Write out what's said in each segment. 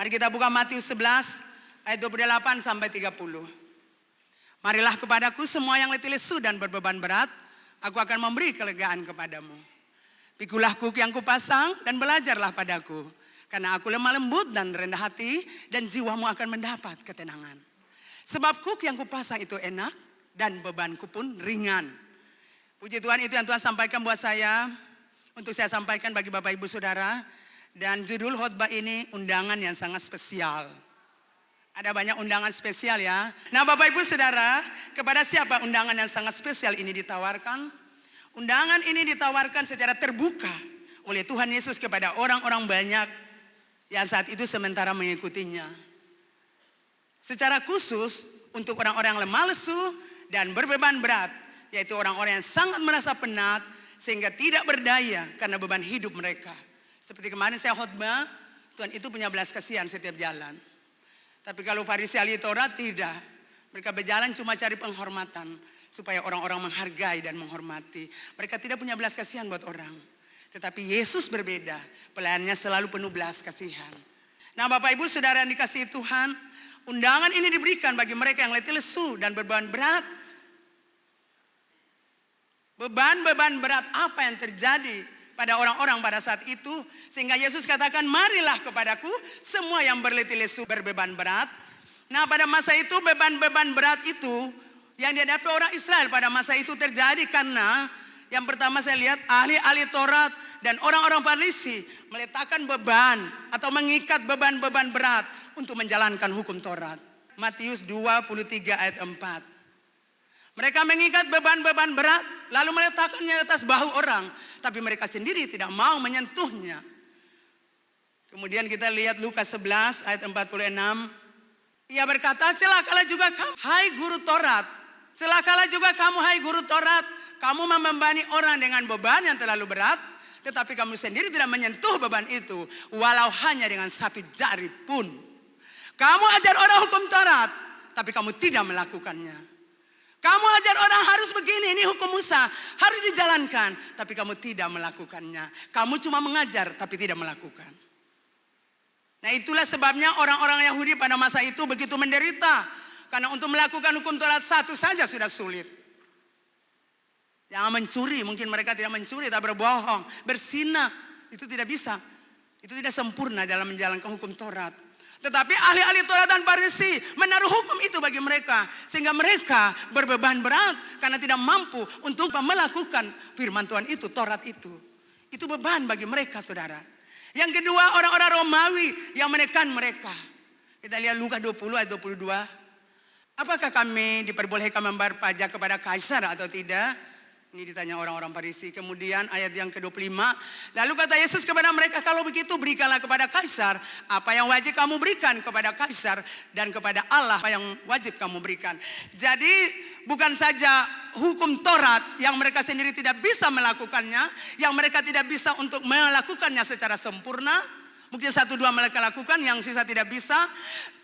Mari kita buka Matius 11 ayat 28 sampai 30. Marilah kepadaku semua yang letih lesu dan berbeban berat, aku akan memberi kelegaan kepadamu. Pikulah kuk yang kupasang dan belajarlah padaku, karena aku lemah lembut dan rendah hati, dan jiwamu akan mendapat ketenangan. Sebab kuk yang kupasang itu enak dan bebanku pun ringan. Puji Tuhan, itu yang Tuhan sampaikan buat saya, untuk saya sampaikan bagi Bapak Ibu Saudara. Dan judul khotbah ini undangan yang sangat spesial. Ada banyak undangan spesial ya. Nah Bapak Ibu Saudara, kepada siapa undangan yang sangat spesial ini ditawarkan? Undangan ini ditawarkan secara terbuka oleh Tuhan Yesus kepada orang-orang banyak yang saat itu sementara mengikutinya. Secara khusus untuk orang-orang lemah lesu dan berbeban berat, yaitu orang-orang yang sangat merasa penat sehingga tidak berdaya karena beban hidup mereka. Seperti kemarin saya khotbah, Tuhan itu punya belas kasihan setiap jalan. Tapi kalau Farisi ahli Taurat tidak. Mereka berjalan cuma cari penghormatan. Supaya orang-orang menghargai dan menghormati. Mereka tidak punya belas kasihan buat orang. Tetapi Yesus berbeda. Pelayannya selalu penuh belas kasihan. Nah Bapak Ibu Saudara yang dikasihi Tuhan. Undangan ini diberikan bagi mereka yang letih lesu dan beban berat. Beban-beban berat apa yang terjadi pada orang-orang pada saat itu, sehingga Yesus katakan, marilah kepadaku semua yang berletih lesu berbeban berat. Nah pada masa itu beban-beban berat itu yang dihadapi orang Israel pada masa itu terjadi karena yang pertama saya lihat ahli-ahli Taurat dan orang-orang Farisi meletakkan beban atau mengikat beban-beban berat untuk menjalankan hukum Taurat. Matius 23 ayat 4. Mereka mengikat beban-beban berat lalu meletakkannya di atas bahu orang. Tapi mereka sendiri tidak mau menyentuhnya. Kemudian kita lihat Lukas 11 ayat 46. Ia berkata, celakalah juga kamu, hai guru Taurat. Celakalah juga kamu, hai guru Taurat. Kamu membebani orang dengan beban yang terlalu berat. Tetapi kamu sendiri tidak menyentuh beban itu. Walau hanya dengan satu jari pun. Kamu ajar orang hukum Taurat. Tapi kamu tidak melakukannya. Kamu ajar orang harus begini, ini hukum Musa, harus dijalankan. Tapi kamu tidak melakukannya. Kamu cuma mengajar tapi tidak melakukan. Nah itulah sebabnya orang-orang Yahudi pada masa itu begitu menderita. Karena untuk melakukan hukum Taurat satu saja sudah sulit. Jangan mencuri, mungkin mereka tidak mencuri, tak berbohong, berzina. Itu tidak bisa. Itu tidak sempurna dalam menjalankan hukum Taurat. Tetapi ahli-ahli Taurat dan Farisi menaruh hukum itu bagi mereka. Sehingga mereka berbeban berat karena tidak mampu untuk melakukan firman Tuhan itu, Taurat itu. Itu beban bagi mereka saudara. Yang kedua orang-orang Romawi yang menekan mereka. Kita lihat Lukas 20 ayat 22. Apakah kami diperbolehkan membayar pajak kepada kaisar atau tidak? Ini ditanya orang-orang Farisi. Kemudian ayat yang ke-25. Lalu kata Yesus kepada mereka, kalau begitu berikanlah kepada kaisar apa yang wajib kamu berikan kepada kaisar. Dan kepada Allah apa yang wajib kamu berikan. Jadi bukan saja hukum Taurat yang mereka sendiri tidak bisa melakukannya. Yang mereka tidak bisa untuk melakukannya secara sempurna. Mungkin 1-2 mereka lakukan, yang sisa tidak bisa.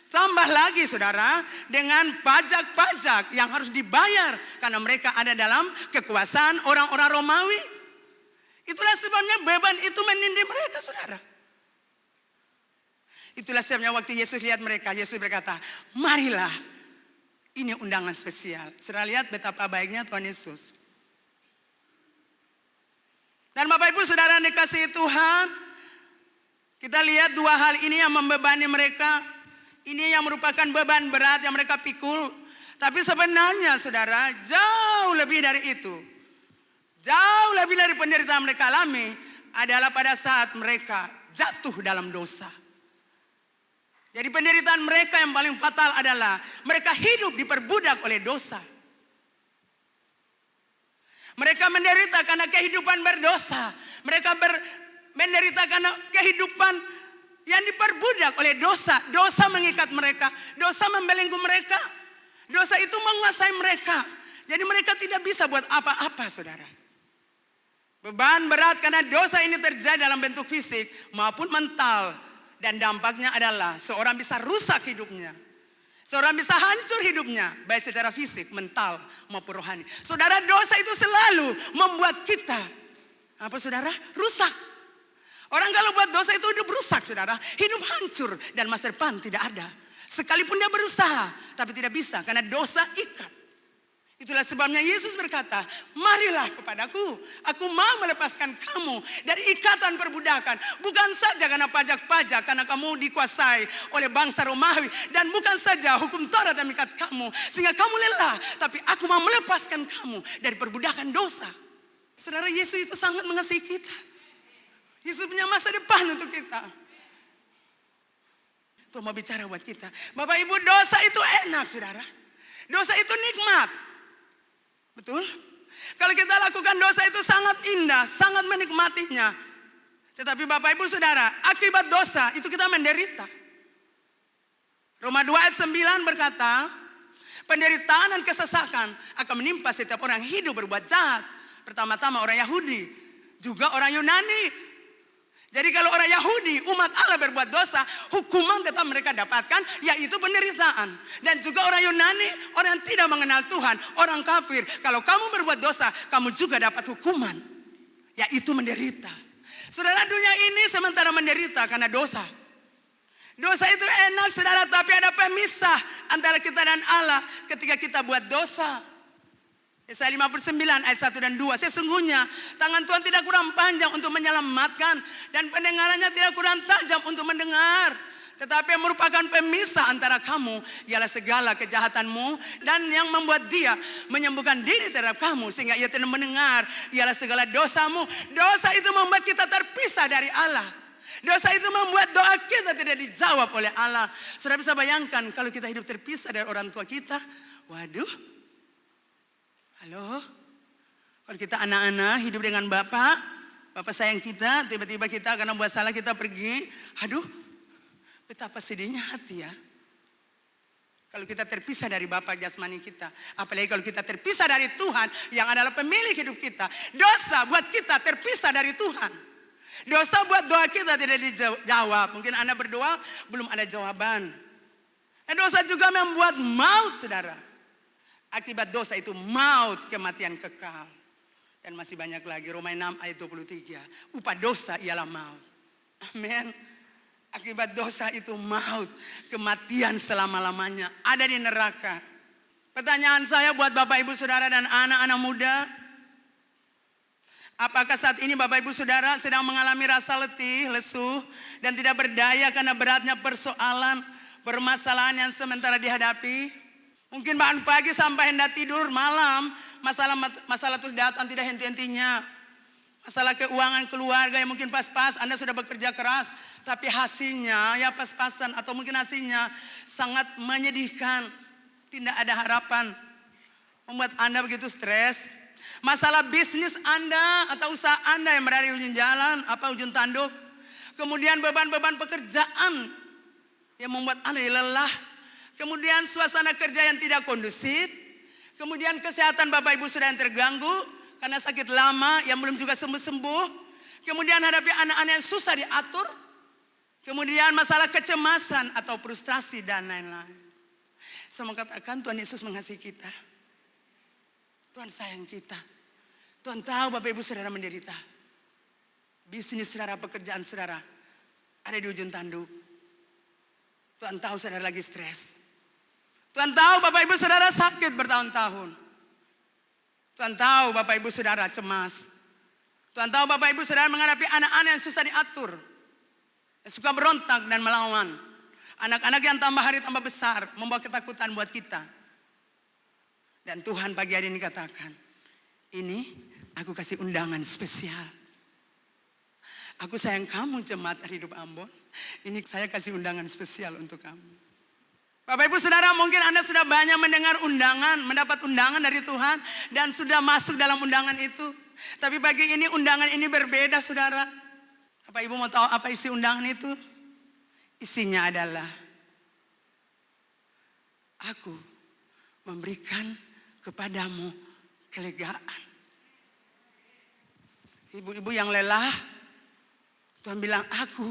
Tambah lagi saudara dengan pajak-pajak yang harus dibayar karena mereka ada dalam kekuasaan orang-orang Romawi. Itulah sebabnya beban itu menindih mereka saudara. Itulah sebabnya waktu Yesus lihat mereka, Yesus berkata, marilah, ini undangan spesial. Saudara lihat betapa baiknya Tuhan Yesus. Dan Bapak Ibu Saudara dikasihi Tuhan, kita lihat dua hal ini yang membebani mereka. Ini yang merupakan beban berat yang mereka pikul. Tapi sebenarnya saudara, jauh lebih dari itu. Jauh lebih dari penderitaan mereka alami adalah pada saat mereka jatuh dalam dosa. Jadi penderitaan mereka yang paling fatal adalah mereka hidup diperbudak oleh dosa. Mereka menderita karena kehidupan berdosa. Mereka menderita karena kehidupan yang diperbudak oleh dosa. Dosa mengikat mereka. Dosa membelenggu mereka. Dosa itu menguasai mereka. Jadi mereka tidak bisa buat apa-apa saudara. Beban berat karena dosa ini terjadi dalam bentuk fisik maupun mental. Dan dampaknya adalah seorang bisa rusak hidupnya. Seorang bisa hancur hidupnya. Baik secara fisik, mental maupun rohani. Saudara, dosa itu selalu membuat kita, apa saudara? Rusak. Orang kalau buat dosa itu hidup rusak, saudara. Hidup hancur dan masa depan tidak ada. Sekalipun dia berusaha, tapi tidak bisa karena dosa ikat. Itulah sebabnya Yesus berkata, marilah kepadaku, aku mau melepaskan kamu dari ikatan perbudakan. Bukan saja karena pajak-pajak, karena kamu dikuasai oleh bangsa Romawi. Dan bukan saja hukum Taurat yang mengikat kamu, sehingga kamu lelah. Tapi aku mau melepaskan kamu dari perbudakan dosa. Saudara, Yesus itu sangat mengasihi kita. Yesus punya masa depan untuk kita. Tuh mau bicara buat kita. Bapak Ibu, dosa itu enak, saudara. Dosa itu nikmat. Betul? Kalau kita lakukan dosa itu sangat indah, sangat menikmatinya. Tetapi Bapak Ibu Saudara, akibat dosa itu kita menderita. Roma 2 ayat 9 berkata, penderitaan dan kesesakan akan menimpa setiap orang hidup berbuat jahat. Pertama-tama orang Yahudi, juga orang Yunani. Jadi kalau orang Yahudi, umat Allah berbuat dosa, hukuman tetap mereka dapatkan, yaitu penderitaan. Dan juga orang Yunani, orang yang tidak mengenal Tuhan, orang kafir. Kalau kamu berbuat dosa, kamu juga dapat hukuman, yaitu menderita. Saudara, dunia ini sementara menderita karena dosa. Dosa itu enak, saudara, tapi ada pemisah antara kita dan Allah ketika kita buat dosa. Yesaya 59 ayat 1 dan 2. Sesungguhnya tangan Tuhan tidak kurang panjang untuk menyelamatkan, dan pendengarannya tidak kurang tajam untuk mendengar. Tetapi yang merupakan pemisah antara kamu ialah segala kejahatanmu, dan yang membuat dia menyembuhkan diri terhadap kamu sehingga ia tidak mendengar ialah segala dosamu. Dosa itu membuat kita terpisah dari Allah. Dosa itu membuat doa kita tidak dijawab oleh Allah. Saudara bisa bayangkan kalau kita hidup terpisah dari orang tua kita. Waduh. Halo, kalau kita anak-anak hidup dengan bapak sayang kita, tiba-tiba kita karena buat salah kita pergi. Aduh, betapa sedihnya hati ya. Kalau kita terpisah dari bapak jasmani kita. Apalagi kalau kita terpisah dari Tuhan yang adalah pemilik hidup kita. Dosa buat kita terpisah dari Tuhan. Dosa buat doa kita tidak dijawab. Mungkin Anda berdoa belum ada jawaban. Dosa juga membuat maut, saudara. Akibat dosa itu maut, kematian kekal. Dan masih banyak lagi. Roma 6 ayat 23. Upah dosa ialah maut. Amin. Akibat dosa itu maut, kematian selama-lamanya. Ada di neraka. Pertanyaan saya buat Bapak Ibu Saudara dan anak-anak muda. Apakah saat ini Bapak Ibu Saudara sedang mengalami rasa letih, lesu, dan tidak berdaya karena beratnya persoalan, permasalahan yang sementara dihadapi? Mungkin bahkan pagi sampai hendak tidur malam, masalah terus datang tidak henti-hentinya. Masalah keuangan keluarga yang mungkin pas-pas, Anda sudah bekerja keras, tapi hasilnya ya pas-pasan atau mungkin hasilnya sangat menyedihkan. Tidak ada harapan, membuat Anda begitu stres. Masalah bisnis Anda atau usaha Anda yang berada di ujung jalan, ujung tanduk. Kemudian beban-beban pekerjaan yang membuat Anda lelah. Kemudian suasana kerja yang tidak kondusif. Kemudian kesehatan Bapak Ibu sudah yang terganggu karena sakit lama yang belum juga sembuh-sembuh. Kemudian hadapi anak-anak yang susah diatur. Kemudian masalah kecemasan atau frustrasi dan lain-lain. Saya mau katakan Tuhan Yesus mengasihi kita. Tuhan sayang kita. Tuhan tahu Bapak Ibu Saudara menderita. Bisnis saudara, pekerjaan saudara ada di ujung tanduk. Tuhan tahu saudara lagi stres. Tuhan tahu Bapak Ibu Saudara sakit bertahun-tahun. Tuhan tahu Bapak Ibu Saudara cemas. Tuhan tahu Bapak Ibu Saudara menghadapi anak-anak yang susah diatur. Yang suka berontak dan melawan. Anak-anak yang tambah hari tambah besar, membawa ketakutan buat kita. Dan Tuhan pagi hari ini katakan, ini aku kasih undangan spesial. Aku sayang kamu jemaat hidup Ambon. Ini saya kasih undangan spesial untuk kamu. Bapak Ibu Saudara, mungkin Anda sudah banyak mendengar undangan, mendapat undangan dari Tuhan dan sudah masuk dalam undangan itu. Tapi pagi ini undangan ini berbeda, Saudara. Bapak Ibu mau tahu apa isi undangan itu? Isinya adalah aku memberikan kepadamu kelegaan. Ibu-ibu yang lelah, Tuhan bilang aku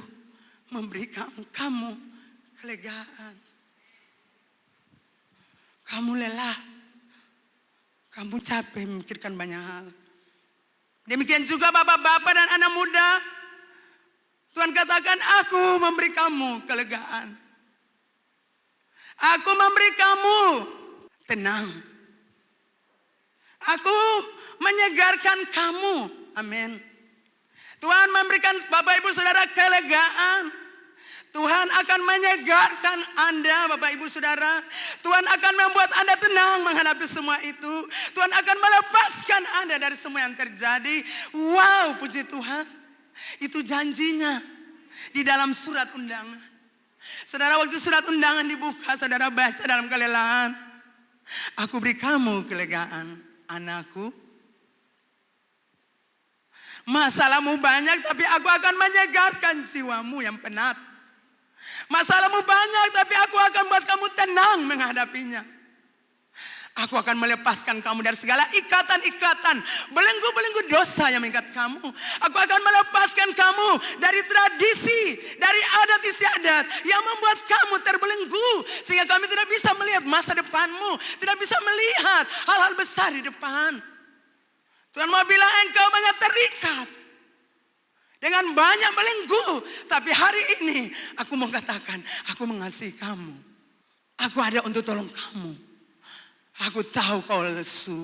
memberikan kamu kelegaan. Kamu lelah, kamu capek memikirkan banyak hal. Demikian juga bapak-bapak dan anak muda. Tuhan katakan, aku memberi kamu kelegaan. Aku memberi kamu tenang. Aku menyegarkan kamu. Amin. Tuhan memberikan Bapak Ibu Saudara kelegaan. Tuhan akan menyegarkan Anda Bapak Ibu Saudara. Tuhan akan membuat Anda tenang menghadapi semua itu. Tuhan akan melepaskan Anda dari semua yang terjadi. Wow, puji Tuhan. Itu janjinya di dalam surat undangan. Saudara, waktu surat undangan dibuka, saudara baca dalam kelelaan. Aku beri kamu kelegaan, anakku. Masalahmu banyak, tapi aku akan menyegarkan jiwamu yang penat. Masalahmu banyak, tapi aku akan buat kamu tenang menghadapinya. Aku akan melepaskan kamu dari segala ikatan-ikatan, belenggu-belenggu dosa yang mengikat kamu. Aku akan melepaskan kamu dari tradisi, dari adat istiadat yang membuat kamu terbelenggu. Sehingga kami tidak bisa melihat masa depanmu, tidak bisa melihat hal-hal besar di depan. Tuhan mau bilang engkau banyak terikat dengan banyak belenggu. Tapi hari ini aku mau katakan, aku mengasihi kamu. Aku ada untuk tolong kamu. Aku tahu kau lesu.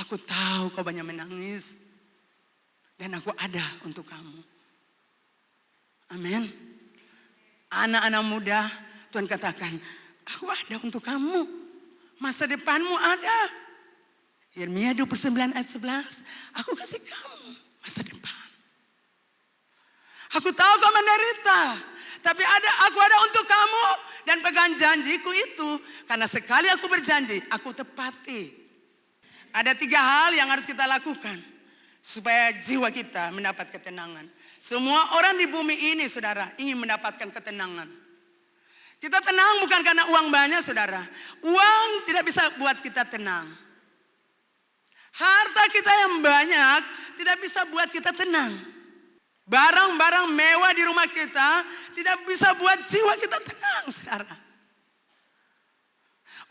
Aku tahu kau banyak menangis. Dan aku ada untuk kamu. Amin. Anak-anak muda, Tuhan katakan, aku ada untuk kamu. Masa depanmu ada. Yeremia 29 ayat 11. Aku kasih kamu masa depan. Aku tahu kau menderita. Tapi aku ada untuk kamu. Dan pegang janjiku itu. Karena sekali aku berjanji, aku tepati. Ada 3 hal yang harus kita lakukan. Supaya jiwa kita mendapat ketenangan. Semua orang di bumi ini, saudara, ingin mendapatkan ketenangan. Kita tenang bukan karena uang banyak, saudara. Uang tidak bisa buat kita tenang. Harta kita yang banyak tidak bisa buat kita tenang. Barang-barang mewah di rumah kita tidak bisa buat jiwa kita tenang, saudara.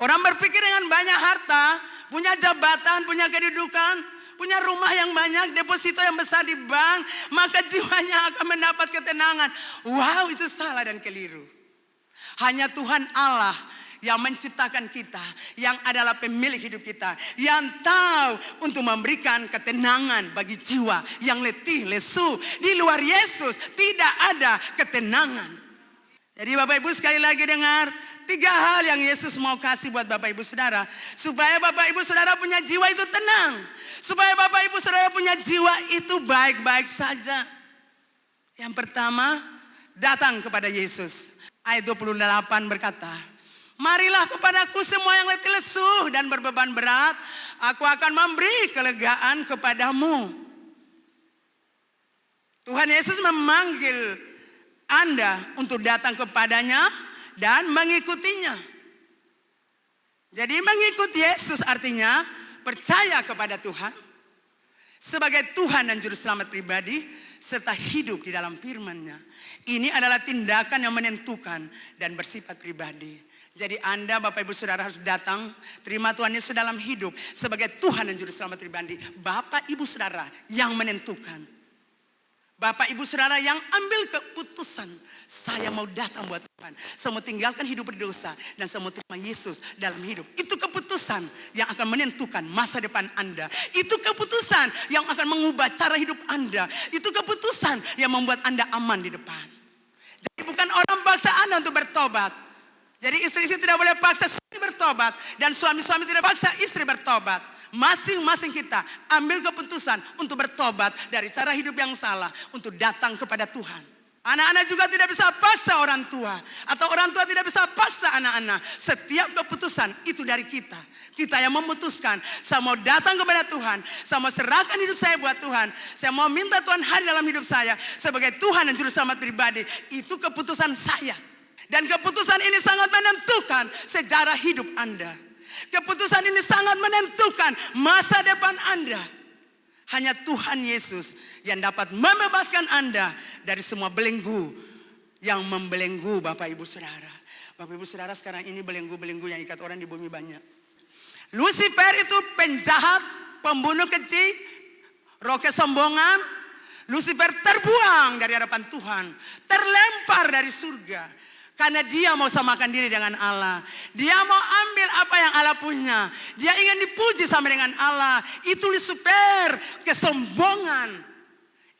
Orang berpikir dengan banyak harta, punya jabatan, punya kedudukan, punya rumah yang banyak, deposito yang besar di bank, maka jiwanya akan mendapat ketenangan. Wow, itu salah dan keliru. Hanya Tuhan Allah yang menciptakan kita, yang adalah pemilik hidup kita, yang tahu untuk memberikan ketenangan bagi jiwa yang letih, lesu. Di luar Yesus tidak ada ketenangan. Jadi Bapak Ibu sekali lagi dengar, 3 hal yang Yesus mau kasih buat Bapak Ibu Saudara. Supaya Bapak Ibu Saudara punya jiwa itu tenang. Supaya Bapak Ibu Saudara punya jiwa itu baik-baik saja. Yang pertama, datang kepada Yesus. Ayat 28 berkata, marilah kepadaku semua yang letih lesu dan berbeban berat. Aku akan memberi kelegaan kepadamu. Tuhan Yesus memanggil Anda untuk datang kepadanya dan mengikutinya. Jadi mengikut Yesus artinya percaya kepada Tuhan sebagai Tuhan dan Juru Selamat pribadi serta hidup di dalam firman-Nya. Ini adalah tindakan yang menentukan dan bersifat pribadi. Jadi Anda Bapak Ibu Saudara harus datang terima Tuhan Yesus dalam hidup sebagai Tuhan dan Juru Selamat pribadi. Bapak Ibu Saudara yang menentukan. Bapak Ibu Saudara yang ambil keputusan. Saya mau datang buat Tuhan. Saya mau tinggalkan hidup berdosa. Dan saya mau terima Yesus dalam hidup. Itu keputusan yang akan menentukan masa depan Anda. Itu keputusan yang akan mengubah cara hidup Anda. Itu keputusan yang membuat Anda aman di depan. Jadi bukan orang paksa Anda untuk bertobat. Jadi istri-istri tidak boleh paksa suami bertobat. Dan suami-suami tidak paksa istri bertobat. Masing-masing kita ambil keputusan untuk bertobat dari cara hidup yang salah. Untuk datang kepada Tuhan. Anak-anak juga tidak bisa paksa orang tua. Atau orang tua tidak bisa paksa anak-anak. Setiap keputusan itu dari kita. Kita yang memutuskan. Saya mau datang kepada Tuhan. Saya mau serahkan hidup saya buat Tuhan. Saya mau minta Tuhan hadir dalam hidup saya. Sebagai Tuhan dan Juru Selamat pribadi. Itu keputusan saya. Dan keputusan ini sangat menentukan sejarah hidup Anda. Keputusan ini sangat menentukan masa depan Anda. Hanya Tuhan Yesus yang dapat membebaskan Anda dari semua belenggu yang membelenggu Bapak Ibu Saudara. Bapak Ibu Saudara sekarang ini belenggu-belenggu yang ikat orang di bumi banyak. Lucifer itu penjahat, pembunuh kecil, roh kesombongan. Lucifer terbuang dari hadapan Tuhan, terlempar dari surga. Karena dia mau samakan diri dengan Allah. Dia mau ambil apa yang Allah punya. Dia ingin dipuji sama dengan Allah. Itu Lucifer, kesombongan.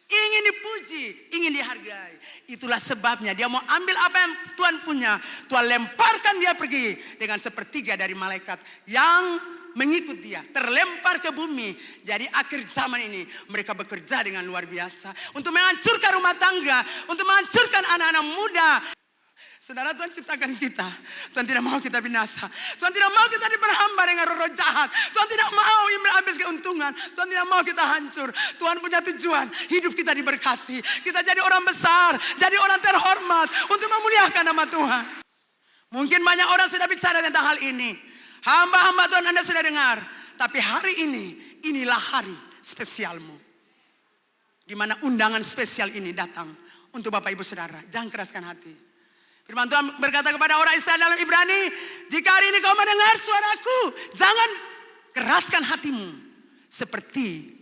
Ingin dipuji, ingin dihargai. Itulah sebabnya dia mau ambil apa yang Tuhan punya. Tuhan lemparkan dia pergi dengan sepertiga dari malaikat yang mengikut dia. Terlempar ke bumi. Jadi akhir zaman ini mereka bekerja dengan luar biasa. Untuk menghancurkan rumah tangga. Untuk menghancurkan anak-anak muda. Saudara, Tuhan ciptakan kita. Tuhan tidak mau kita binasa. Tuhan tidak mau kita diperhamba dengan roh-roh jahat. Tuhan tidak mau ambil habis keuntungan. Tuhan tidak mau kita hancur. Tuhan punya tujuan. Hidup kita diberkati. Kita jadi orang besar. Jadi orang terhormat. Untuk memuliakan nama Tuhan. Mungkin banyak orang sudah bicara tentang hal ini. Hamba-hamba Tuhan Anda sudah dengar. Tapi hari ini, inilah hari spesialmu. Di mana undangan spesial ini datang. Untuk Bapak Ibu Saudara. Jangan keraskan hati. Firman Tuhan berkata kepada orang Israel dalam Ibrani, jika hari ini kau mendengar suaraku, jangan keraskan hatimu. Seperti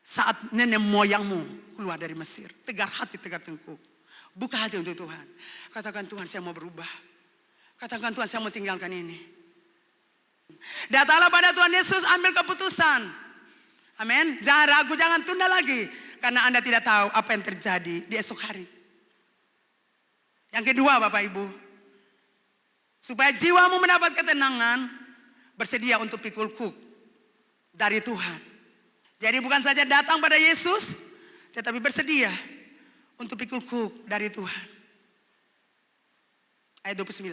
saat nenek moyangmu keluar dari Mesir. Tegar hati, tegar tengkuk. Buka hati untuk Tuhan. Katakan, Tuhan, saya mau berubah. Katakan, Tuhan, saya mau tinggalkan ini. Datanglah pada Tuhan Yesus, ambil keputusan. Amin. Jangan ragu, jangan tunda lagi. Karena Anda tidak tahu apa yang terjadi di esok hari. Yang kedua, Bapak Ibu, supaya jiwamu mendapat ketenangan, bersedia untuk pikul kuk dari Tuhan. Jadi bukan saja datang pada Yesus, tetapi bersedia untuk pikul kuk dari Tuhan. Ayat 29.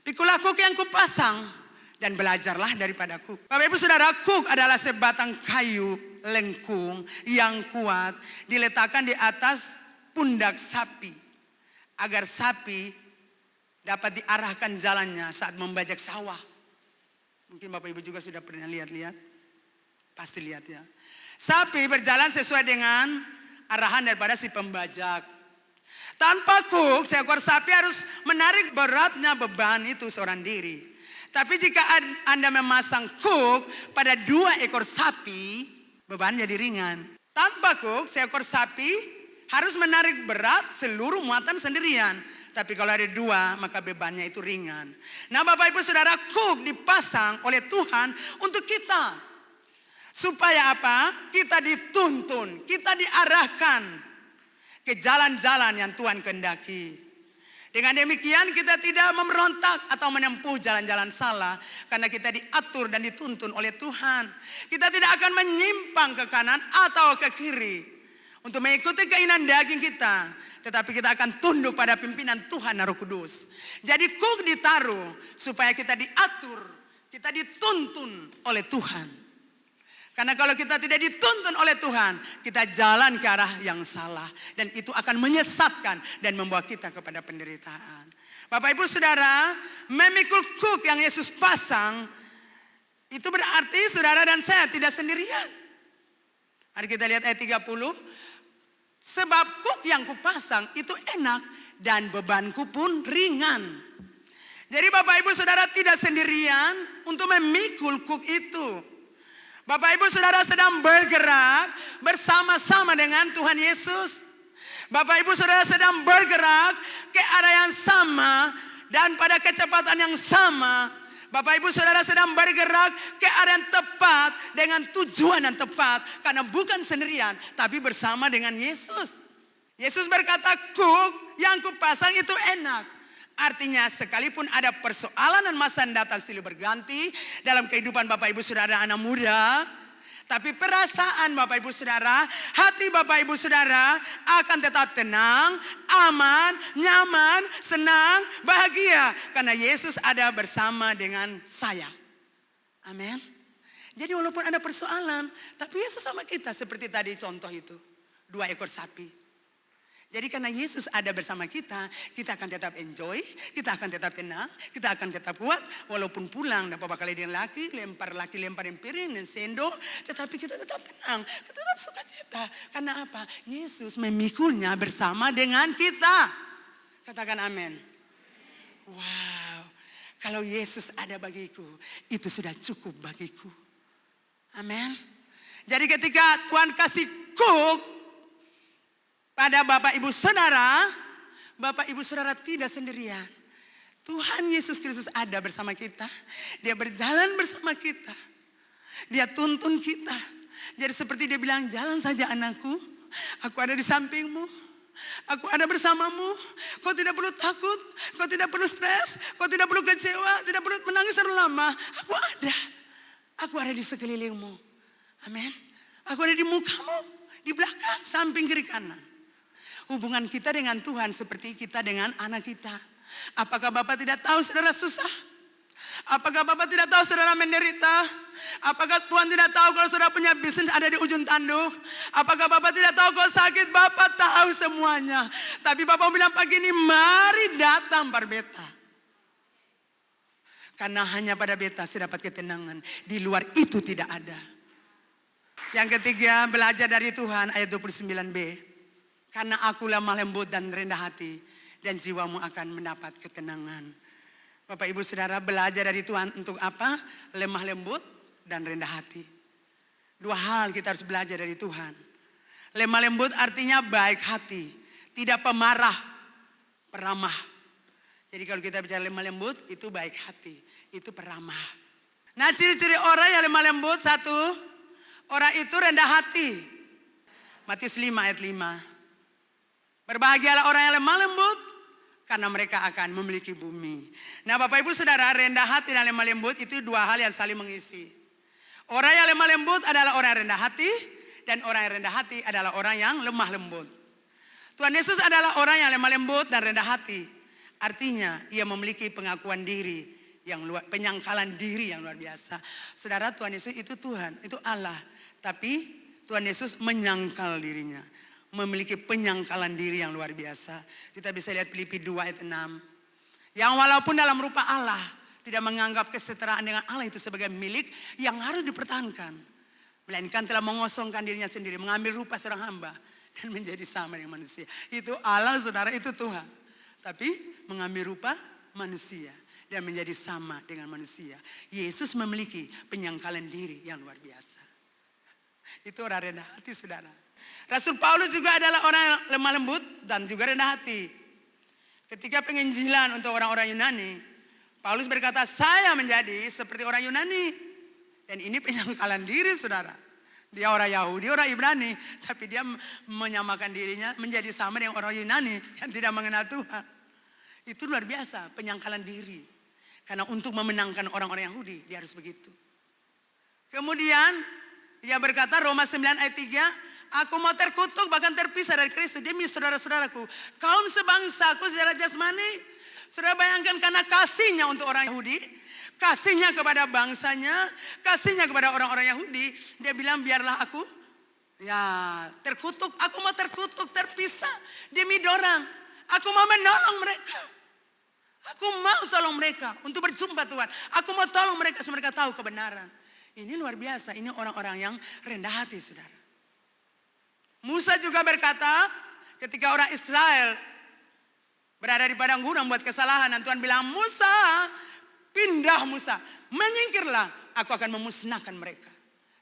Pikulah kuk yang kupasang dan belajarlah daripada kuk. Bapak Ibu Saudara, kuk adalah sebatang kayu lengkung yang kuat diletakkan di atas pundak sapi. Agar sapi dapat diarahkan jalannya saat membajak sawah. Mungkin Bapak Ibu juga sudah pernah lihat-lihat. Pasti lihat ya. Sapi berjalan sesuai dengan arahan daripada si pembajak. Tanpa kuk, seekor sapi harus menarik beratnya beban itu seorang diri. Tapi jika Anda memasang kuk pada 2 ekor sapi, beban jadi ringan. Tanpa kuk, seekor sapi harus menarik berat seluruh muatan sendirian. Tapi kalau ada 2, maka bebannya itu ringan. Nah, Bapak Ibu Saudara, kuk dipasang oleh Tuhan untuk kita. Supaya apa? Kita dituntun, kita diarahkan ke jalan-jalan yang Tuhan kehendaki. Dengan demikian kita tidak memberontak atau menempuh jalan-jalan salah. Karena kita diatur dan dituntun oleh Tuhan. Kita tidak akan menyimpang ke kanan atau ke kiri. Untuk mengikuti keinginan daging kita. Tetapi kita akan tunduk pada pimpinan Tuhan Roh Kudus. Jadi kuk ditaruh supaya kita diatur. Kita dituntun oleh Tuhan. Karena kalau kita tidak dituntun oleh Tuhan, kita jalan ke arah yang salah. Dan itu akan menyesatkan dan membawa kita kepada penderitaan. Bapak Ibu Saudara, memikul kuk yang Yesus pasang, itu berarti saudara dan saya tidak sendirian. Mari kita lihat ayat 30. Sebab kuk yang kupasang itu enak dan bebanku pun ringan. Jadi Bapak Ibu Saudara tidak sendirian untuk memikul kuk itu. Bapak Ibu Saudara sedang bergerak bersama-sama dengan Tuhan Yesus. Bapak Ibu Saudara sedang bergerak ke arah yang sama dan pada kecepatan yang sama. Bapak Ibu Saudara sedang bergerak ke arah yang tepat dengan tujuan yang tepat. Karena bukan sendirian, tapi bersama dengan Yesus. Yesus berkata, kuk yang kupasang itu enak. Artinya sekalipun ada persoalan dan masa datang silih berganti dalam kehidupan Bapak Ibu Saudara anak muda. Tapi perasaan Bapak Ibu Saudara, hati Bapak Ibu Saudara akan tetap tenang, aman, nyaman, senang, bahagia. Karena Yesus ada bersama dengan saya. Amin. Jadi walaupun ada persoalan, tapi Yesus sama kita. Seperti tadi contoh itu, 2 ekor sapi. Jadi karena Yesus ada bersama kita, kita akan tetap enjoy, kita akan tetap tenang, kita akan tetap kuat. Walaupun pulang, dan bapak kali dengan laki lemparin piring dan sendok. Tetapi kita tetap tenang, kita tetap sukacita. Karena apa? Yesus memikulnya bersama dengan kita. Katakan amin. Wow, kalau Yesus ada bagiku, itu sudah cukup bagiku. Amin. Jadi ketika Tuhan kasih kuk, pada Bapak Ibu Saudara tidak sendirian. Tuhan Yesus Kristus ada bersama kita. Dia berjalan bersama kita. Dia tuntun kita. Jadi seperti dia bilang, jalan saja anakku. Aku ada di sampingmu. Aku ada bersamamu. Kau tidak perlu takut. Kau tidak perlu stres. Kau tidak perlu kecewa. Tidak perlu menangis terlalu lama. Aku ada. Aku ada di sekelilingmu. Amin. Aku ada di mukamu. Di belakang, samping, kiri, kanan. Hubungan kita dengan Tuhan seperti kita dengan anak kita. Apakah Bapak tidak tahu saudara susah? Apakah Bapak tidak tahu saudara menderita? Apakah Tuhan tidak tahu kalau saudara punya bisnis ada di ujung tanduk? Apakah Bapak tidak tahu kalau sakit? Bapak tahu semuanya. Tapi Bapak bilang pagi ini, mari datang pada beta. Karena hanya pada beta saya dapat ketenangan. Di luar itu tidak ada. Yang ketiga, belajar dari Tuhan ayat 29b. Karena aku lemah lembut dan rendah hati, dan jiwamu akan mendapat ketenangan. Bapak Ibu Saudara, belajar dari Tuhan untuk apa? Lemah lembut dan rendah hati. Dua hal kita harus belajar dari Tuhan. Lemah lembut artinya baik hati, tidak pemarah, peramah. Jadi kalau kita bicara lemah lembut, itu baik hati, itu peramah. Nah, ciri-ciri orang yang lemah lembut, satu, orang itu rendah hati. Matius 5 ayat 5. Berbahagialah orang yang lemah lembut, karena mereka akan memiliki bumi. Nah Bapak Ibu Saudara, rendah hati dan lemah lembut itu dua hal yang saling mengisi. Orang yang lemah lembut adalah orang yang rendah hati, dan orang yang rendah hati adalah orang yang lemah lembut. Tuhan Yesus adalah orang yang lemah lembut dan rendah hati. Artinya ia memiliki pengakuan diri yang luar, penyangkalan diri yang luar biasa. Saudara, Tuhan Yesus itu Tuhan, itu Allah. Tapi Tuhan Yesus menyangkal dirinya. Memiliki penyangkalan diri yang luar biasa. Kita bisa lihat Filipi 2 ayat 6. Yang walaupun dalam rupa Allah, tidak menganggap kesetaraan dengan Allah itu sebagai milik yang harus dipertahankan. Melainkan telah mengosongkan dirinya sendiri, mengambil rupa seorang hamba, dan menjadi sama dengan manusia. Itu Allah saudara, itu Tuhan. Tapi mengambil rupa manusia, dan menjadi sama dengan manusia. Yesus memiliki penyangkalan diri yang luar biasa. Itu orang rendah hati saudara. Rasul Paulus juga adalah orang yang lemah lembut dan juga rendah hati. Ketika penginjilan untuk orang-orang Yunani, Paulus berkata, saya menjadi seperti orang Yunani. Dan ini penyangkalan diri saudara. Dia orang Yahudi, orang Ibrani. Tapi dia menyamakan dirinya menjadi sama dengan orang Yunani yang tidak mengenal Tuhan. Itu luar biasa, penyangkalan diri. Karena untuk memenangkan orang-orang Yahudi, dia harus begitu. Kemudian, dia berkata Roma 9 ayat 3, aku mau terkutuk bahkan terpisah dari Kristus demi saudara-saudaraku. Kaum sebangsaku secara jasmani. Saudara bayangkan karena kasihnya untuk orang Yahudi. Kasihnya kepada bangsanya. Kasihnya kepada orang-orang Yahudi. Dia bilang biarlah aku terkutuk. Aku mau terkutuk, terpisah demi dorang. Aku mau menolong mereka. Aku mau tolong mereka untuk berjumpa Tuhan. Aku mau tolong mereka supaya mereka tahu kebenaran. Ini luar biasa. Ini orang-orang yang rendah hati saudara. Musa juga berkata ketika orang Israel berada di padang gurun buat kesalahan. Dan Tuhan bilang, Musa, pindah Musa. Menyingkirlah, aku akan memusnahkan mereka.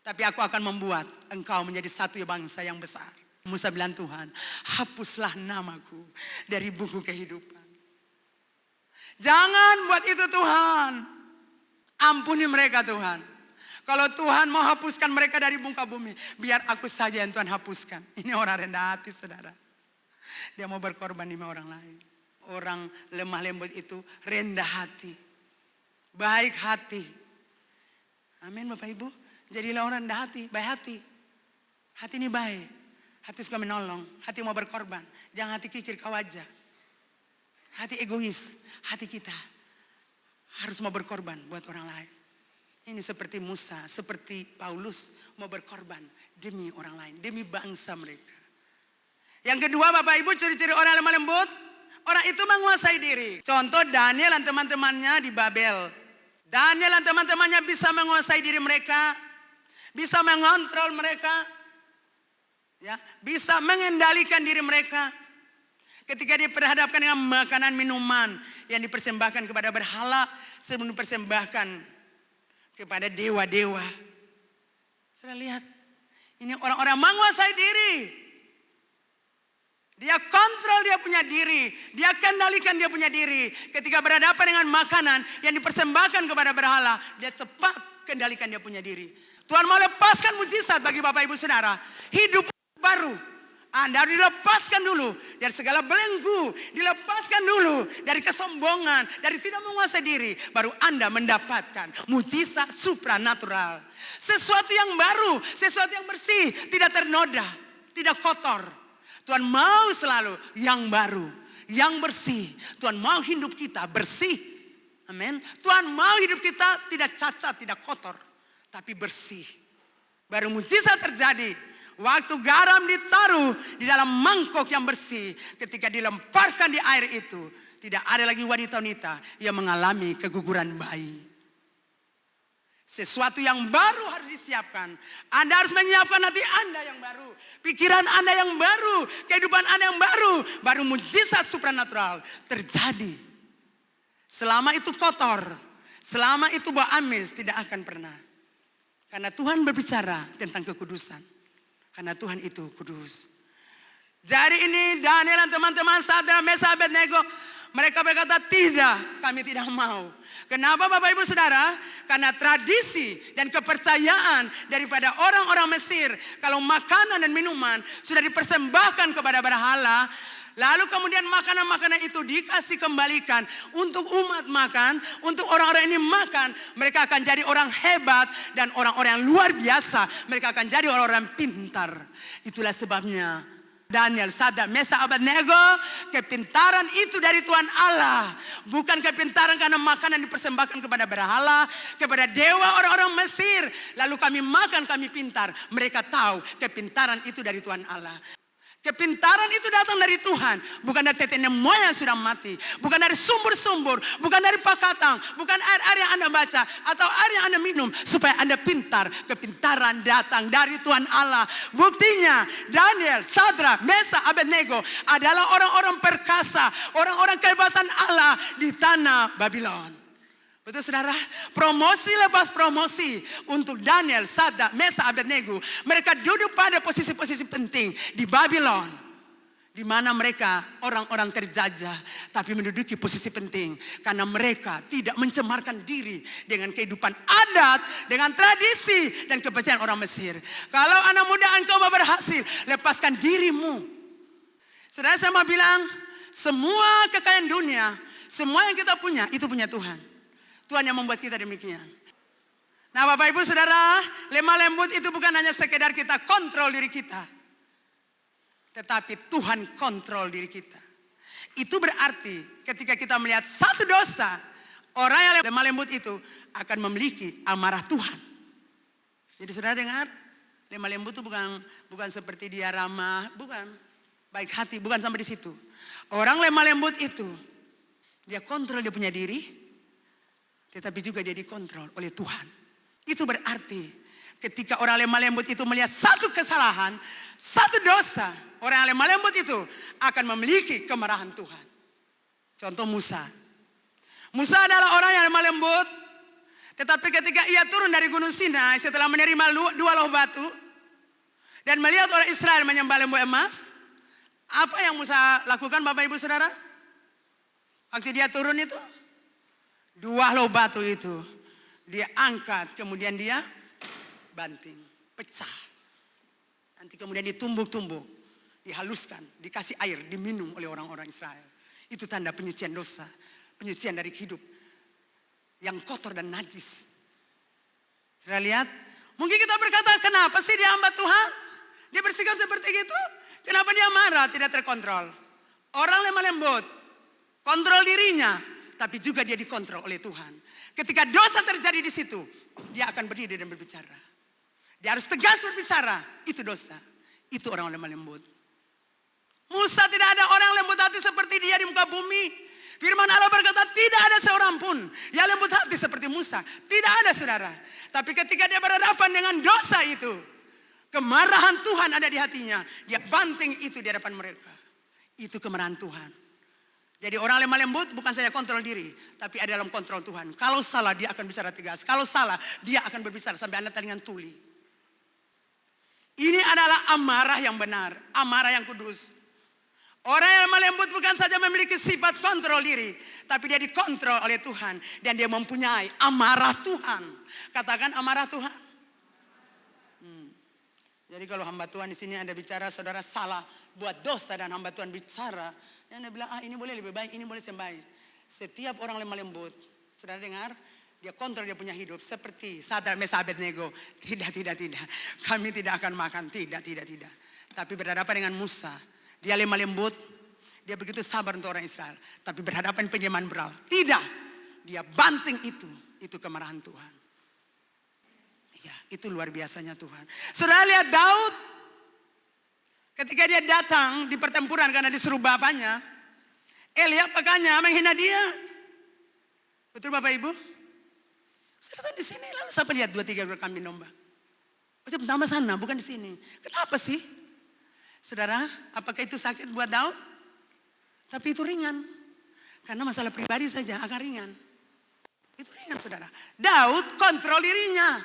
Tapi aku akan membuat engkau menjadi satu bangsa yang besar. Musa bilang, Tuhan, hapuslah namaku dari buku kehidupan. Jangan buat itu Tuhan. Ampuni mereka Tuhan. Kalau Tuhan mau hapuskan mereka dari muka bumi, biar aku saja yang Tuhan hapuskan. Ini orang rendah hati saudara. Dia mau berkorban demi orang lain. Orang lemah lembut itu rendah hati. Baik hati. Amin Bapak Ibu. Jadilah orang rendah hati, baik hati. Hati ini baik. Hati suka menolong. Hati mau berkorban. Jangan hati kikir kau aja. Hati egois. Hati kita harus mau berkorban buat orang lain. Ini seperti Musa, seperti Paulus mau berkorban demi orang lain, demi bangsa mereka. Yang kedua Bapak Ibu, ciri-ciri orang lemah lembut, orang itu menguasai diri. Contoh Daniel dan teman-temannya di Babel. Daniel dan teman-temannya bisa menguasai diri mereka, bisa mengontrol mereka, ya, bisa mengendalikan diri mereka. Ketika diperhadapkan dengan makanan minuman yang dipersembahkan kepada berhala sebelum dipersembahkan kepada dewa-dewa. Sudah lihat, ini orang-orang menguasai diri. Dia kontrol dia punya diri. Dia kendalikan dia punya diri. Ketika berhadapan dengan makanan yang dipersembahkan kepada berhala, dia cepat kendalikan dia punya diri. Tuhan mau lepaskan mujizat bagi Bapak Ibu Saudara. Hidup baru. Anda harus dilepaskan dulu dari segala belenggu. Dilepaskan dulu dari kesombongan. Dari tidak menguasai diri. Baru Anda mendapatkan mujizat supranatural. Sesuatu yang baru. Sesuatu yang bersih. Tidak ternoda. Tidak kotor. Tuhan mau selalu yang baru, yang bersih. Tuhan mau hidup kita bersih. Amin. Tuhan mau hidup kita tidak cacat, tidak kotor, tapi bersih. Baru mujizat terjadi. Waktu garam ditaruh di dalam mangkok yang bersih, ketika dilemparkan di air itu, tidak ada lagi wanita-wanita yang mengalami keguguran bayi. Sesuatu yang baru harus disiapkan. Anda harus menyiapkan hati Anda yang baru. Pikiran Anda yang baru. Kehidupan Anda yang baru. Baru mujizat supranatural terjadi. Selama itu kotor. Selama itu bau amis tidak akan pernah. Karena Tuhan berbicara tentang kekudusan. Karena Tuhan itu kudus. Jadi ini Daniel dan teman-teman Sadrak, Mesak, Abednego. Mereka berkata tidak, kami tidak mau. Kenapa Bapak Ibu Saudara? Karena tradisi dan kepercayaan daripada orang-orang Mesir. Kalau makanan dan minuman sudah dipersembahkan kepada berhala. Lalu kemudian makanan-makanan itu dikasih kembalikan untuk umat makan. Untuk orang-orang ini makan. Mereka akan jadi orang hebat dan orang-orang yang luar biasa. Mereka akan jadi orang-orang pintar. Itulah sebabnya Daniel, Sadrak, Mesak, Abednego, kepintaran itu dari Tuhan Allah. Bukan kepintaran karena makanan dipersembahkan kepada berhala, kepada dewa orang-orang Mesir. Lalu kami makan, kami pintar. Mereka tahu kepintaran itu dari Tuhan Allah. Kepintaran itu datang dari Tuhan. Bukan dari nenek moyang yang sudah mati. Bukan dari sumber-sumber. Bukan dari pakatang. Bukan air-air yang Anda baca. Atau air yang Anda minum. Supaya Anda pintar. Kepintaran datang dari Tuhan Allah. Buktinya Daniel, Sadrak, Mesak, Abednego adalah orang-orang perkasa. Orang-orang kehebatan Allah di tanah Babylon. Betul saudara, promosi lepas promosi untuk Daniel, Sadrak, Mesak, Abednego. Mereka duduk pada posisi-posisi penting di Babylon. Di mana mereka orang-orang terjajah. Tapi menduduki posisi penting. Karena mereka tidak mencemarkan diri dengan kehidupan adat. Dengan tradisi dan kepercayaan orang Mesir. Kalau anak muda engkau mau berhasil, lepaskan dirimu. Saudara saya mau bilang, semua kekayaan dunia, semua yang kita punya, itu punya Tuhan. Tuhan yang membuat kita demikian. Nah Bapak Ibu Saudara, lemah lembut itu bukan hanya sekedar kita kontrol diri kita. Tetapi Tuhan kontrol diri kita. Itu berarti ketika kita melihat satu dosa, orang yang lemah lembut itu akan memiliki amarah Tuhan. Jadi saudara dengar, lemah lembut itu bukan seperti dia ramah, bukan. Baik hati, bukan sampai di situ. Orang lemah lembut itu, dia kontrol dia punya diri. Tetapi juga dia dikontrol oleh Tuhan. Itu berarti ketika orang lemah lembut itu melihat satu kesalahan, satu dosa. Orang yang lemah lembut itu akan memiliki kemarahan Tuhan. Contoh Musa. Musa adalah orang yang lemah lembut. Tetapi ketika ia turun dari Gunung Sinai setelah menerima 2 loh batu. Dan melihat orang Israel menyembah lembu emas. Apa yang Musa lakukan Bapak Ibu Saudara? Waktu dia turun itu. 2 loh batu itu dia angkat, kemudian dia banting, pecah. Nanti kemudian ditumbuk-tumbuk, dihaluskan, dikasih air, diminum oleh orang-orang Israel. Itu tanda penyucian dosa, penyucian dari hidup yang kotor dan najis. Sudah lihat? Mungkin kita berkata, kenapa sih dia hamba Tuhan? Dia bersikap seperti itu? Kenapa dia marah, tidak terkontrol? Orang lemah lembut, kontrol dirinya. Tapi juga dia dikontrol oleh Tuhan. Ketika dosa terjadi di situ, dia akan berdiri dan berbicara. Dia harus tegas berbicara. Itu dosa. Itu orang lemah lembut. Musa tidak ada orang lembut hati seperti dia di muka bumi. Firman Allah berkata tidak ada seorang pun yang lembut hati seperti Musa. Tidak ada saudara. Tapi ketika dia berhadapan dengan dosa itu, kemarahan Tuhan ada di hatinya. Dia banting itu di hadapan mereka. Itu kemarahan Tuhan. Jadi orang lemah lembut bukan saya kontrol diri. Tapi ada dalam kontrol Tuhan. Kalau salah dia akan bicara tegas. Kalau salah dia akan berbicara sampai Anda telinga tuli. Ini adalah amarah yang benar. Amarah yang kudus. Orang yang lemah lembut bukan saja memiliki sifat kontrol diri, tapi dia dikontrol oleh Tuhan. Dan dia mempunyai amarah Tuhan. Katakan amarah Tuhan. Jadi kalau hamba Tuhan di sini Anda bicara, saudara salah, buat dosa, dan hamba Tuhan bicara, Anda bilang, ini boleh lebih baik, ini boleh sembahyang. Setiap orang lemah lembut, saudara dengar, dia kontrol dia punya hidup. Seperti Sadrak Mesak Abednego. Tidak. Kami tidak akan makan. Tidak. Tapi berhadapan dengan Musa. Dia lemah lembut. Dia begitu sabar untuk orang Israel. Tapi berhadapan penyembahan Baal. Tidak. Dia banting itu. Itu kemarahan Tuhan. Ya, itu luar biasanya Tuhan. Saudara lihat Daud. Ketika dia datang di pertempuran karena disuruh bapaknya. Eliab pakannya menghina dia. Betul Bapak Ibu? Saudara di sini lalu siapa lihat 2-3 ekor kambing domba? Maksudnya pertama sana, bukan di sini. Kenapa sih? Saudara, apakah itu sakit buat Daud? Tapi itu ringan. Karena masalah pribadi saja akan ringan. Itu ringan saudara. Daud kontrol dirinya.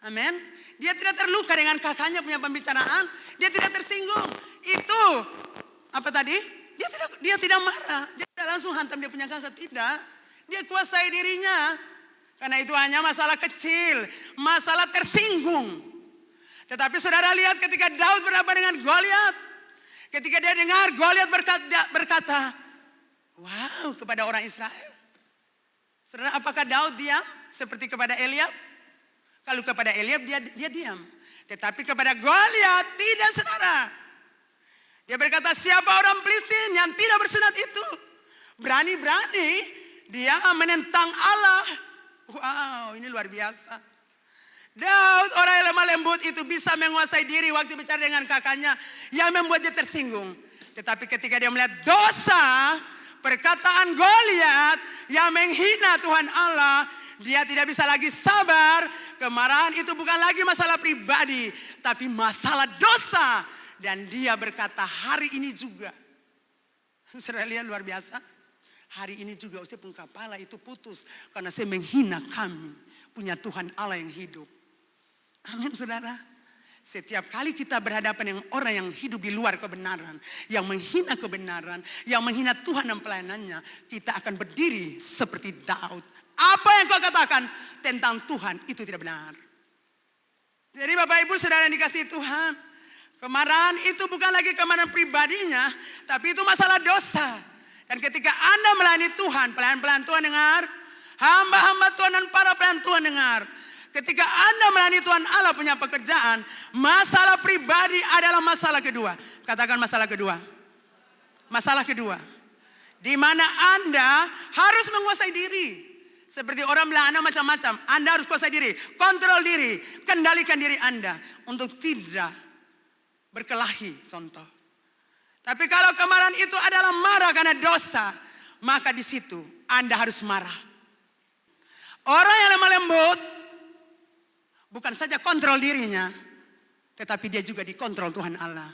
Amin. Dia tidak terluka dengan kakaknya punya pembicaraan. Dia tidak tersinggung. Itu apa tadi? Dia tidak marah. Dia tidak langsung hantam dia punya kakak. Tidak. Dia kuasai dirinya. Karena itu hanya masalah kecil. Masalah tersinggung. Tetapi saudara lihat ketika Daud berhadapan dengan Goliat. Ketika dia dengar Goliat berkata, wow, kepada orang Israel. Saudara, apakah Daud diam seperti kepada Eliab? Kalau kepada Eliab dia diam. Tetapi kepada Goliat tidak saudara. Dia berkata, siapa orang Filistin yang tidak bersunat itu? Berani-berani dia menentang Allah. Wow, ini luar biasa. Daud orang yang lemah lembut itu bisa menguasai diri waktu bicara dengan kakaknya yang membuat dia tersinggung. Tetapi ketika dia melihat dosa, perkataan Goliat yang menghina Tuhan Allah, dia tidak bisa lagi sabar. Kemarahan itu bukan lagi masalah pribadi, tapi masalah dosa. Dan dia berkata, hari ini juga. Saudara lihat luar biasa. Hari ini juga saya pun kepala itu putus. Karena saya menghina kami. Punya Tuhan Allah yang hidup. Amin saudara. Setiap kali kita berhadapan dengan orang yang hidup di luar kebenaran. Yang menghina kebenaran. Yang menghina Tuhan dan pelayanannya. Kita akan berdiri seperti Daud. Apa yang kau katakan tentang Tuhan itu tidak benar. Jadi Bapak Ibu saudara yang dikasihi Tuhan. Kemarahan itu bukan lagi kemarahan pribadinya. Tapi itu masalah dosa. Dan ketika Anda melayani Tuhan. Pelayan-pelayan Tuhan dengar. Hamba-hamba Tuhan dan para pelayan Tuhan dengar. Ketika Anda melayani Tuhan Allah punya pekerjaan. Masalah pribadi adalah masalah kedua. Katakan masalah kedua. Masalah kedua. Di mana Anda harus menguasai diri. Seperti orang bilang Anda macam-macam. Anda harus kuasai diri. Kontrol diri. Kendalikan diri Anda. Untuk tidak berkelahi. Contoh. Tapi kalau kemarahan itu adalah marah karena dosa. Maka di situ Anda harus marah. Orang yang lemah lembut. Bukan saja kontrol dirinya. Tetapi dia juga dikontrol Tuhan Allah.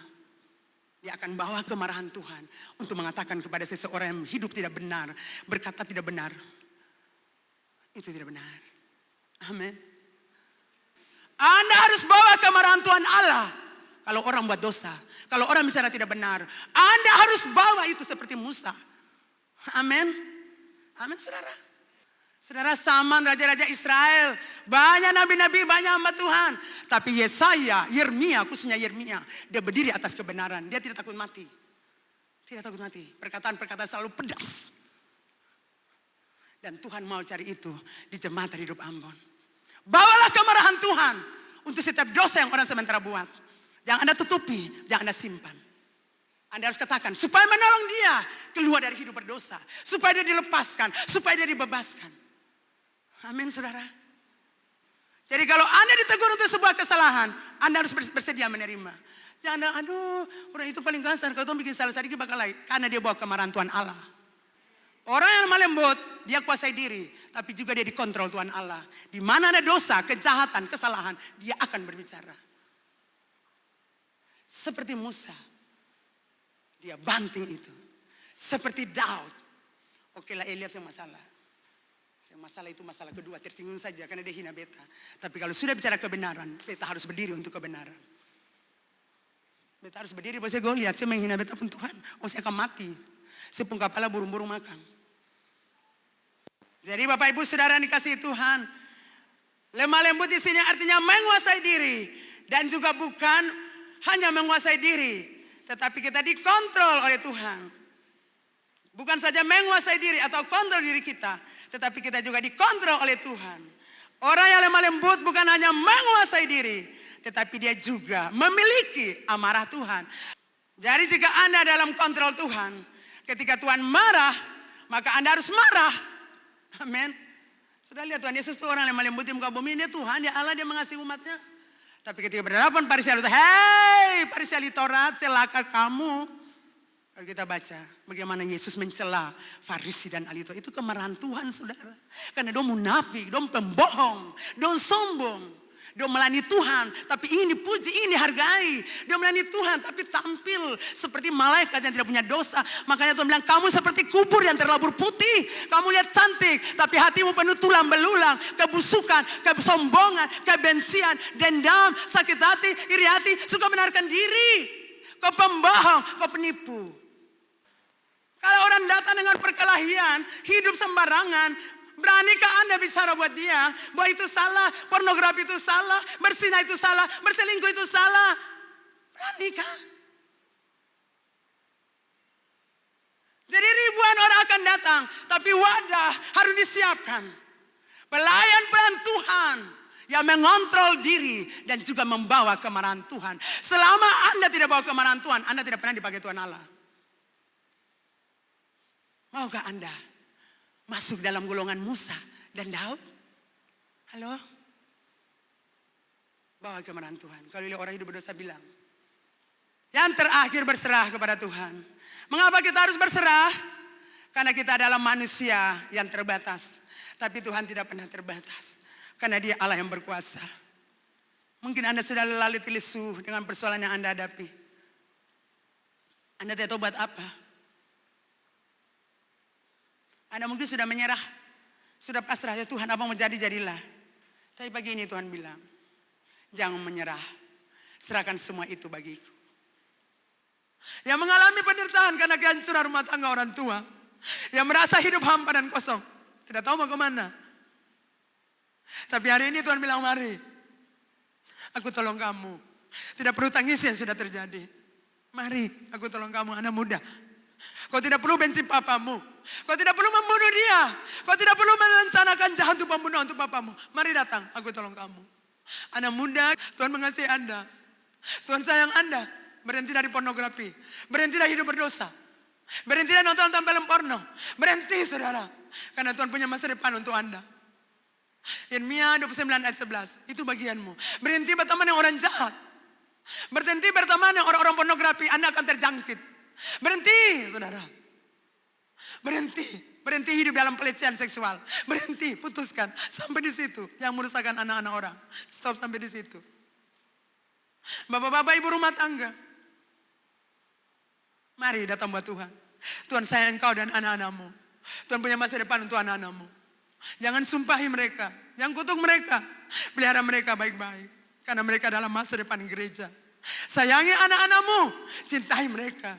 Dia akan bawa kemarahan Tuhan. Untuk mengatakan kepada seseorang yang hidup tidak benar. Berkata tidak benar. Itu tidak benar. Amin. Anda harus bawa kemarahan Tuhan Allah. Kalau orang buat dosa. Kalau orang bicara tidak benar. Anda harus bawa itu seperti Musa. Amin. Amin saudara. Saudara zaman raja-raja Israel. Banyak nabi-nabi, banyak hamba Tuhan. Tapi Yesaya, Yeremia, khususnya Yeremia. Dia berdiri atas kebenaran. Dia tidak takut mati. Tidak takut mati. Perkataan-perkataan selalu pedas. Dan Tuhan mau cari itu di jemaat hidup Ambon. Bawalah kemarahan Tuhan untuk setiap dosa yang orang sementara buat. Jangan Anda tutupi, jangan Anda simpan. Anda harus katakan supaya menolong dia keluar dari hidup berdosa. Supaya dia dilepaskan, supaya dia dibebaskan. Amin saudara. Jadi kalau Anda ditegur untuk sebuah kesalahan, Anda harus bersedia menerima. Jangan, aduh orang itu paling kasar. Kalau Tuhan bikin salah sedikit bakal lain. Karena dia bawa kemarahan Tuhan Allah. Orang yang lemah lembut, dia kuasai diri. Tapi juga dia dikontrol Tuhan Allah. Di mana ada dosa, kejahatan, kesalahan, dia akan berbicara. Seperti Musa. Dia banting itu. Seperti Daud. Oke lah Eliab yang masalah. Yang masalah itu masalah kedua. Tersinggung saja karena dia hina beta. Tapi kalau sudah bicara kebenaran, beta harus berdiri untuk kebenaran. Beta harus berdiri, bahwa saya Goliat, saya menghina beta pun Tuhan. Oh saya akan mati. Saya pun kepala burung-burung makan. Jadi Bapak Ibu Saudara dikasihi Tuhan. Lemah lembut di sini artinya menguasai diri. Dan juga bukan hanya menguasai diri. Tetapi kita dikontrol oleh Tuhan. Bukan saja menguasai diri atau kontrol diri kita. Tetapi kita juga dikontrol oleh Tuhan. Orang yang lemah lembut bukan hanya menguasai diri. Tetapi dia juga memiliki amarah Tuhan. Jadi jika Anda dalam kontrol Tuhan. Ketika Tuhan marah. Maka Anda harus marah. Amin. Sudah lihat Tuhan Yesus itu orang lemah lembut di muka bumi. Dia Tuhan, dia Allah, dia mengasihi umatnya. Tapi ketika berhadapan Farisi, hei Farisi Taurat, celaka kamu. Kalau kita baca bagaimana Yesus mencela Farisi dan ahli Taurat. Itu kemarahan Tuhan saudara. Karena dia munafik, dia pembohong, dia sombong. Dia melayani Tuhan, tapi ini dipuji, ini dihargai. Dia melayani Tuhan, tapi tampil seperti malaikat yang tidak punya dosa. Makanya Tuhan bilang, kamu seperti kubur yang terlabur putih. Kamu lihat cantik, tapi hatimu penuh tulang belulang, kebusukan, kesombongan, kebencian, dendam, sakit hati, iri hati, suka menarikan diri. Kau pembohong, kau penipu. Kalau orang datang dengan perkelahian, hidup sembarangan, beranikah Anda bicara buat dia bahwa itu salah, pornografi itu salah, berzina itu salah, berselingkuh itu salah? Beranikah? Jadi ribuan orang akan datang, tapi wadah harus disiapkan. Pelayan-pelayan Tuhan yang mengontrol diri dan juga membawa kemarahan Tuhan. Selama Anda tidak bawa kemarahan Tuhan, Anda tidak pernah dipakai Tuhan Allah. Maukah Anda masuk dalam golongan Musa dan Daud? Halo? Bawa kemarahan Tuhan. Kalau lihat orang hidup berdosa bilang. Yang terakhir berserah kepada Tuhan. Mengapa kita harus berserah? Karena kita adalah manusia yang terbatas. Tapi Tuhan tidak pernah terbatas. Karena dia Allah yang berkuasa. Mungkin Anda sudah lelah letih lesu dengan persoalan yang Anda hadapi. Anda tidak tahu buat apa. Anda mungkin sudah menyerah. Sudah pasrah ya Tuhan, apa mau jadi jadilah. Tapi pagi ini Tuhan bilang, jangan menyerah. Serahkan semua itu bagiku. Yang mengalami penderitaan karena kehancuran rumah tangga orang tua. Yang merasa hidup hampa dan kosong. Tidak tahu mau kemana. Tapi hari ini Tuhan bilang, mari. Aku tolong kamu. Tidak perlu tangis yang sudah terjadi. Mari, aku tolong kamu, anak muda. Kau tidak perlu benci papamu. Kau tidak perlu membunuh dia. Kau tidak perlu merencanakan jahat untuk membunuh untuk papamu. Mari datang, aku tolong kamu. Anak muda, Tuhan mengasihi Anda. Tuhan sayang Anda. Berhenti dari pornografi. Berhenti dari hidup berdosa. Berhenti dari nonton film porno. Berhenti saudara. Karena Tuhan punya masa depan untuk Anda. Yeremia 29 ayat 11. Itu bagianmu. Berhenti berteman dengan orang jahat. Berhenti berteman dengan orang-orang pornografi. Anda akan terjangkit. Berhenti saudara. Berhenti hidup dalam pelecehan seksual. Berhenti, putuskan. Sampai di situ. Yang merusakkan anak-anak orang. Stop sampai di situ. Bapak-bapak ibu rumah tangga. Mari datang buat Tuhan. Tuhan sayang engkau dan anak-anakmu. Tuhan punya masa depan untuk anak-anakmu. Jangan sumpahi mereka. Jangan kutuk mereka. Pelihara mereka baik-baik. Karena mereka adalah masa depan gereja. Sayangi anak-anakmu. Cintai mereka.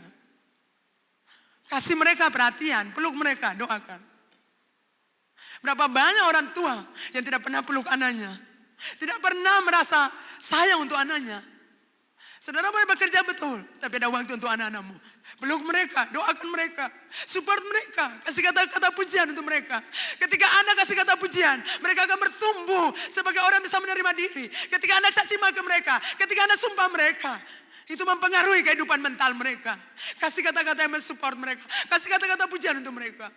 Kasih mereka perhatian, peluk mereka, doakan. Berapa banyak orang tua yang tidak pernah peluk anaknya. Tidak pernah merasa sayang untuk anaknya. Saudara boleh bekerja betul, tapi ada waktu untuk anak-anakmu. Peluk mereka, doakan mereka, support mereka, kasih kata-kata pujian untuk mereka. Ketika Anda kasih kata pujian, mereka akan bertumbuh sebagai orang bisa menerima diri. Ketika Anda caci maki mereka, ketika Anda sumpah mereka, itu mempengaruhi kehidupan mental mereka. Kasih kata-kata yang mensupport mereka. Kasih kata-kata pujian untuk mereka.